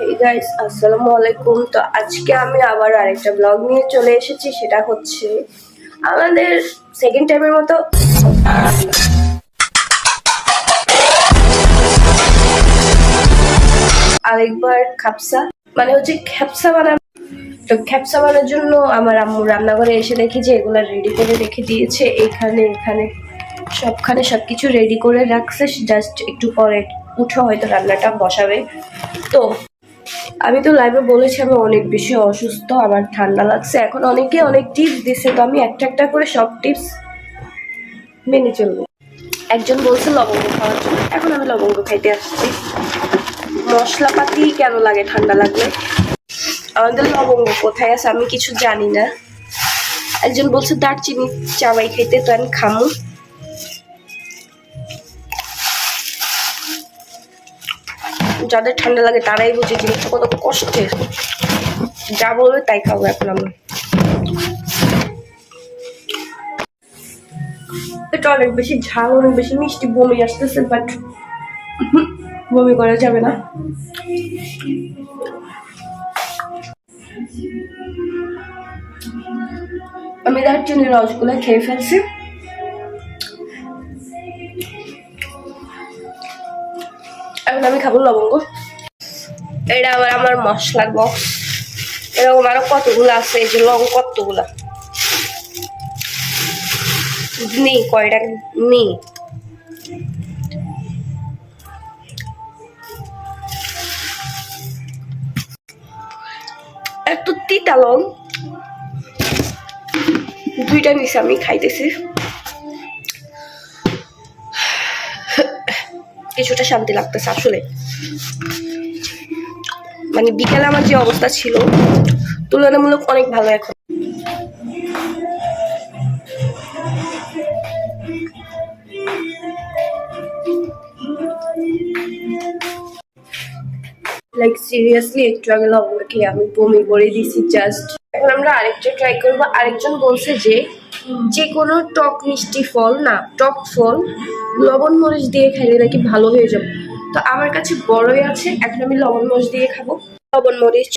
Hey guys, আসসালামু আলাইকুম। তো আজকে আমি আবার আরেকটা ব্লগ নিয়ে চলে এসেছি। সেটা হচ্ছে আমাদের সেকেন্ড টাইমের মতো আরেকবার খাপসা, মানে হচ্ছে খ্যাপসা বানানো। তো খ্যাপসা বানানোর জন্য আমার আম্মু রান্নাঘরে এসে দেখি যে এগুলো রেডি করে রেখে দিয়েছে। এখানে সবকিছু রেডি করে রাখছে, জাস্ট একটু পরে উঠে হয়তো রান্নাটা বসাবে। তো আমি তো লাইভে বলেছি আমি অনেক বেশি অসুস্থ, আমার ঠান্ডা লাগছে। এখন অনেকে অনেক টিপস দিচ্ছে, তো আমি একটা একটা করে সব টিপস মেনে চলবো। একজন বলছে লবঙ্গ খাওয়ার জন্য, এখন আমি লবঙ্গ খাইতে আসছি। মশলাপাতি কেন লাগে ঠান্ডা লাগলে? আমাদের লবঙ্গ কোথায় আছে আমি কিছু জানি না। একজন বলছে দারচিনি চাবাই খাইতে, তো আমি খামু। যাদের ঠান্ডা লাগে তারাই বুঝে জিনিসটা কত কষ্টের। যা বলবে তাই খাবো এখন আমি। এটা অনেক বেশি ঝাল, অনেক বেশি মিষ্টি, বমি আসতেছে, বাট বমি করা যাবে না। আমি দারচিনির রসগুলো খেয়ে ফেলছি। এখন আমি খাবো লবঙ্গ। এটা আবার আমার মশলার বক্স। এরকম আরো কতগুলো আছে, এই যে লবঙ্গ কতগুলা নেই, কয়টা নেই। এত তিতা লং, দুইটা নিচে আমি খাইতেছি। কিছুটা শান্তি লাগতেছে আসলে। মানে বিকেলে আমার যে অবস্থা ছিল তুলনামূলক অনেক ভালো এখন। লাইক সিরিয়াসলি একটু আগে লবঙ্গ খেয়ে আমি বমি করে দিছি জাস্ট। এখন আমরা আরেকটা ট্রাই করবো। আরেকজন বলছে যে যে কোনো টক মিষ্টি ফল, না টক ফল লবণ মরিচ দিয়ে খাইলে নাকি ভালো হয়ে যাবে। তো আমার কাছে বড়ই আছে, এখন আমি লবণ মরিচ দিয়ে খাবো। লবণ মরিচ,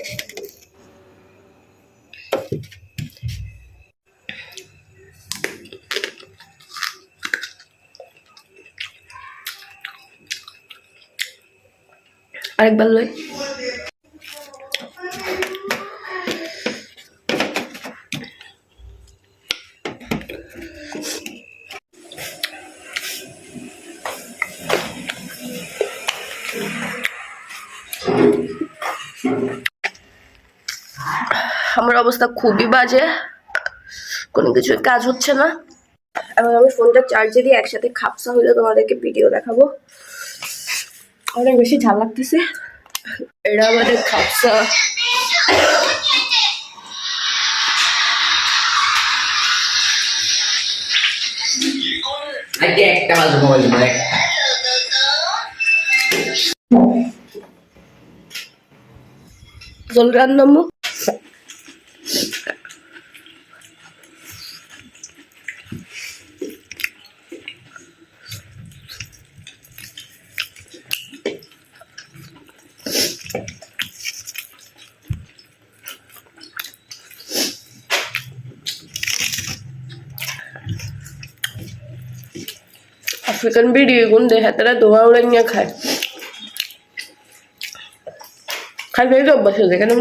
আরেকবার লই। আমার অবস্থা খুবই বাজে, কোনো কিছু কাজ হচ্ছে না। এবং আমি ফোনটা চার্জে দিয়ে একসাথে খাপসা হইলে তোমাদেরকে ভিডিও দেখাবো। অনেক বেশি ঝাল লাগতেছে। এটা আমাদের খাপসা। একটা বাজে মোবাইল জল রান্নামো। আফ্রিকান বিড়ি গুন্ডে হাতেরা দোয়া উড়ে নিয়ে খায়। খাই খাই অভ্যাস হয়ে যায় কেন?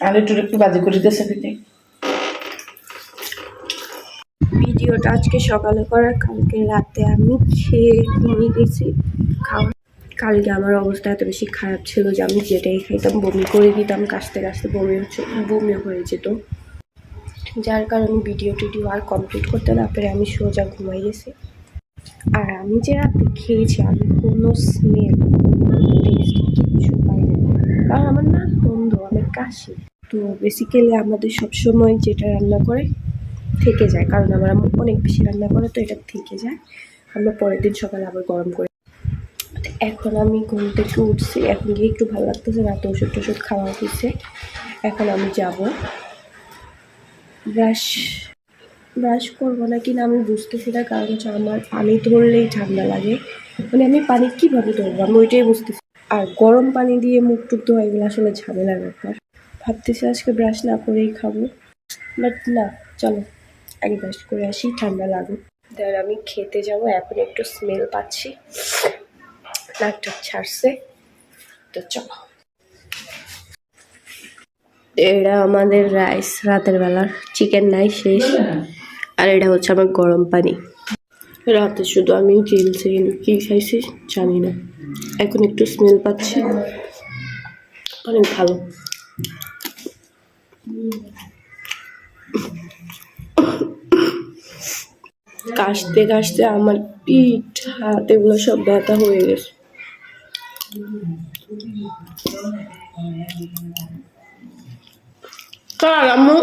আলু টুর একটু বাজি করে দিয়েছে পিঠে। ভিডিওটা আজকে সকালে করা, কালকে রাতে আমি খেয়ে ঘুমিয়ে গেছি। কালকে আমার অবস্থা এত বেশি খারাপ ছিল যে আমি যেটাই খাইতাম বমি করে দিতাম, কাশতে কাশতে বমিও হয়ে যেত। যার কারণে ভিডিও আর কমপ্লিট করতে না পেরে আমি সোজা ঘুমাই গেছি। আর আমি যে রাতে খেয়েছি আমি কোনো স্মেল, টেস্ট কিচ্ছু পাইনি, কারণ আমার না বন্ধ, আমি কাশি। তো বেসিক্যালি আমাদের সবসময় যেটা রান্না করে থেকে যায়, কারণ আমার অনেক বেশি রান্না করে, তো এটা থেকে যায়। আমরা পরের দিন সকালে আবার গরম করে। এখন আমি ঘুম থেকে উঠছি, এখন গিয়ে একটু ভালো লাগতেছে, রাতে ওষুধ খাওয়া হয়েছে। এখন আমি যাব ব্রাশ ব্রাশ করবো না কিনা আমি বুঝতেছি না, কারণ হচ্ছে আমার পানি ধরলেই ঠান্ডা লাগে। মানে আমি পানি কীভাবে ধরবো আমি ওইটাই বুঝতেছি। আর গরম পানি দিয়ে মুখ টুক ধোয়া এগুলো আসলে ঝামেলার ব্যাপার। ভাবতেছি আজকে ব্রাশ না করেই খাবো, বাট না, চলো আগে ব্রাশ করে আসি, ঠান্ডা লাগুক। দেখ আমি খেতে যাবো, এখন একটু স্মেল পাচ্ছি, নাকটা ছাড়ছে, তো চলো। এটা আমাদের রাইস, রাতের বেলার চিকেন নাই শেষ, আর এটা হচ্ছে আমার গরম পানি। রাতে শুধু আমি চিলছি, কি খাইছি জানি না, এখন একটু স্মেল পাচ্ছি, অনেক ভালো। কাশতে কাশতে আমার পিঠ হাত এগুলো সব ব্যথা হয়ে গেছে। কার আম্মু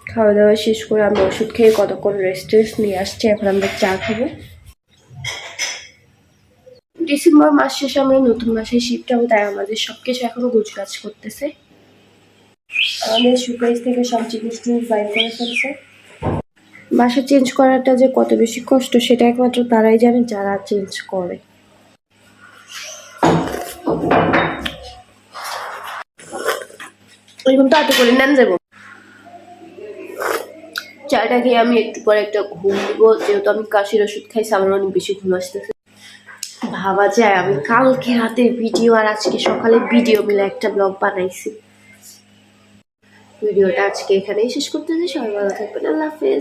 খাওয়া দাওয়া শেষ করে আমরা ওষুধ খেয়ে কতক্ষণ রেস্ট নিয়ে আসছি, এখন আমরা চা খাবো। ডিসেম্বর মাস শেষে আমরা নতুন মাসে শিফট হবো, তাই আমাদের সবকিছু এখনো গোছগাছ করতেছে। আমাদের সুপারিশ থেকে সব জিনিস বাইর করে ফেলছে। বাসা চেঞ্জ করাটা যে কত বেশি কষ্ট সেটা একমাত্র তারাই জানে যারা চেঞ্জ করে। এরকম তাড়াতাড়ি করে নেন যাবো। চাটা খেয়ে আমি একটু পরে একটা ঘুম দিব, যেহেতু আমি কাশির ওষুধ খাইছি আমার অনেক বেশি ঘুম আসতেছে। ভাবা যায় আমি কালকে রাতের ভিডিও আর আজকে সকালে ভিডিও মিলে একটা ব্লগ বানাইছি। ভিডিওটা আজকে এখানেই শেষ করতেছি, সবাই ভালো থাকবেন, আল্লাহ হাফেজ।